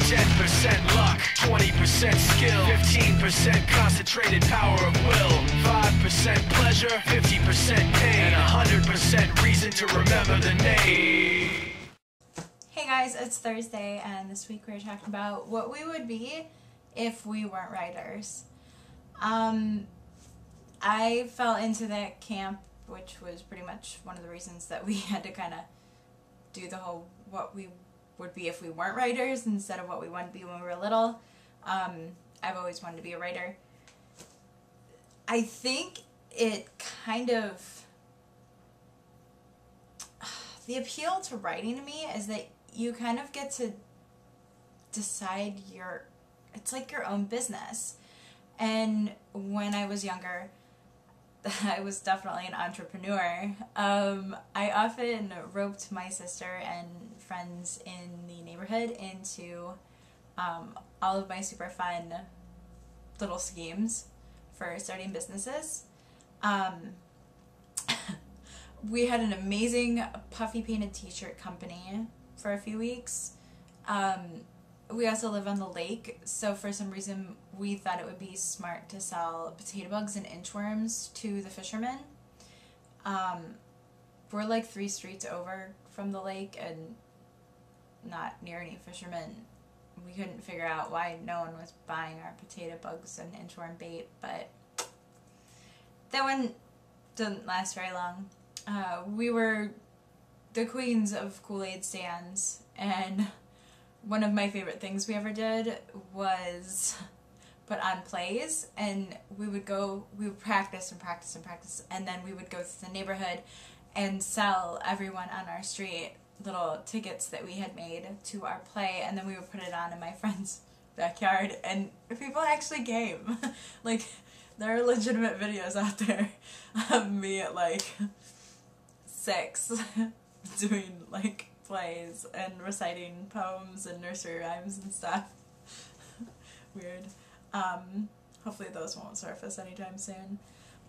10% luck, 20% skill, 15% concentrated power of will, 5% pleasure, 50% pain, and 100% reason to remember the name. Hey guys, it's Thursday, and this week we're talking about what we would be if we weren't writers. I fell into that camp, which was pretty much one of the reasons that we had to kind of do the whole what we would be if we weren't writers instead of what we wanted to be when we were little. I've always wanted to be a writer. I think it kind of... The appeal to writing to me is that you kind of get to decide it's like your own business. And when I was younger, I was definitely an entrepreneur. I often roped my sister and friends in the neighborhood into all of my super fun little schemes for starting businesses. We had an amazing puffy painted t-shirt company for a few weeks. We also live on the lake, so for some reason we thought it would be smart to sell potato bugs and inchworms to the fishermen. We're like 3 streets over from the lake and not near any fishermen. We couldn't figure out why no one was buying our potato bugs and inchworm bait, but that one didn't last very long. We were the queens of Kool-Aid stands, and one of my favorite things we ever did was put on plays, and we would practice and practice and practice, and then we would go through the neighborhood and sell everyone on our street little tickets that we had made to our play, and then we would put it on in my friend's backyard, and people actually came. Like, there are legitimate videos out there of me at like 6 doing like plays and reciting poems and nursery rhymes and stuff. Weird. Hopefully those won't surface anytime soon.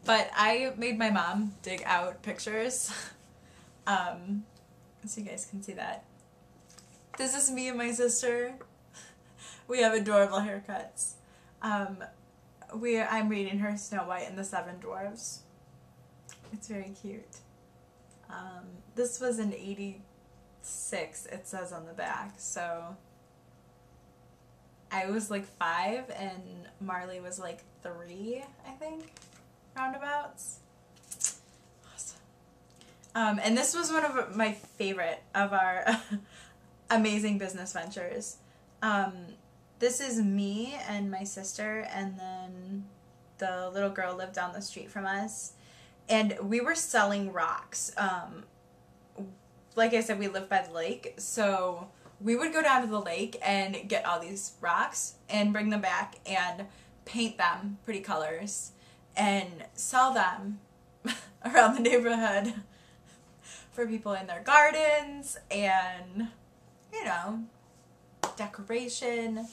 But I made my mom dig out pictures, so you guys can see that. This is me and my sister. We have adorable haircuts. I'm reading her Snow White and the Seven Dwarfs. It's very cute. This was in '86, it says on the back, so I was like 5 and Marley was like 3, I think, roundabouts. Awesome. And this was one of my favorite of our amazing business ventures. This is me and my sister, and then the little girl lived down the street from us. And we were selling rocks. Like I said, we live by the lake, so we would go down to the lake and get all these rocks and bring them back and paint them pretty colors and sell them around the neighborhood for people in their gardens and, you know, decoration.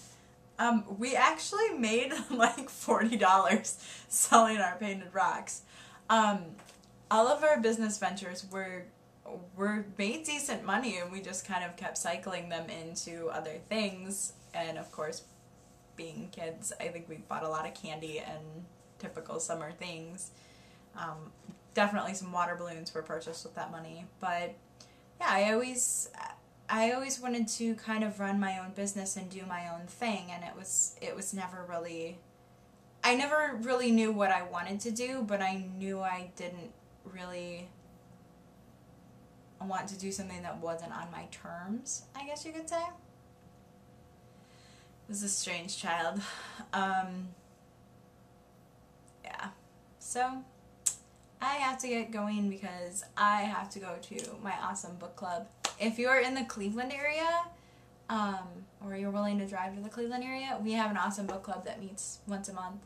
We actually made like $40 selling our painted rocks. All of our business ventures were made decent money, and we just kind of kept cycling them into other things. And of course, being kids, I think we bought a lot of candy and typical summer things. Definitely some water balloons were purchased with that money. But yeah, I always wanted to kind of run my own business and do my own thing, and it was never really... I never really knew what I wanted to do, but I knew I didn't really want to do something that wasn't on my terms, I guess you could say. I was a strange child. Yeah. So, I have to get going because I have to go to my awesome book club. If you're in the Cleveland area, or you're willing to drive to the Cleveland area, we have an awesome book club that meets once a month.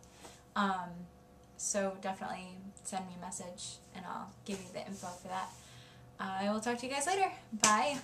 So definitely send me a message and I'll give you the info for that. I will talk to you guys later. Bye.